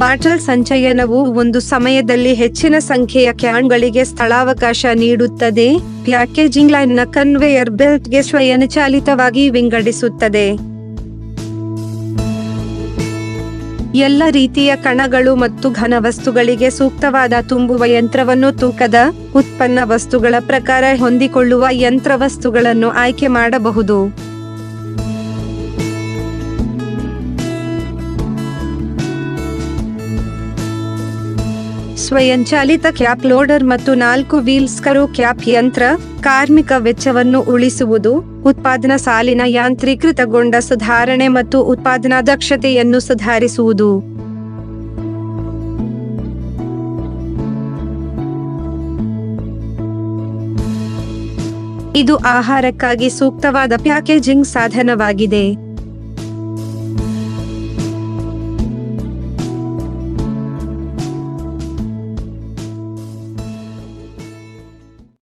Bottle ಸಂಚಯನವು ಒಂದು ಸಮಯದಲ್ಲಿ ಹೆಚ್ಚಿನ ಸಂಖ್ಯೆಯ ಕ್ಯಾನ್ಗಳಿಗೆ ಸ್ಥಳಾವಕಾಶ ನೀಡುತ್ತದೆ. ಪ್ಯಾಕೇಜಿಂಗ್ ಲೈನ್ನ ಕನ್ವೇಯರ್ ಬೆಲ್ಟ್ಗೆ ಸ್ವಯಂಚಾಲಿತವಾಗಿ ವಿಂಗಡಿಸುತ್ತದೆ. ಎಲ್ಲ ರೀತಿಯ ಕಣಗಳು ಮತ್ತು ಘನವಸ್ತುಗಳಿಗೆ ಸೂಕ್ತವಾದ ತುಂಬುವ ಯಂತ್ರವನ್ನು ತೂಕದ ಉತ್ಪನ್ನ ವಸ್ತುಗಳ ಪ್ರಕಾರ ಹೊಂದಿಕೊಳ್ಳುವ ಯಂತ್ರವಸ್ತುಗಳನ್ನು ಆಯ್ಕೆ ಮಾಡಬಹುದು. ಸ್ವಯಂಚಾಲಿತ ಕ್ಯಾಪ್ ಲೋಡರ್ ಮತ್ತು 4 ವೀಲ್ ಸ್ಕ್ರೂ ಕ್ಯಾಪ್ ಯಂತ್ರ ಕಾರ್ಮಿಕ ವೆಚ್ಚವನ್ನು ಉಳಿಸುವುದು, ಉತ್ಪಾದನಾ ಸಾಲಿನ ಯಾಂತ್ರೀಕೃತಗೊಂಡ ಸುಧಾರಣೆ ಮತ್ತು ಉತ್ಪಾದನಾ ದಕ್ಷತೆಯನ್ನು ಸುಧಾರಿಸುವುದು. ಇದು ಆಹಾರಕ್ಕಾಗಿ ಸೂಕ್ತವಾದ ಪ್ಯಾಕೇಜಿಂಗ್ ಸಾಧನವಾಗಿದೆ.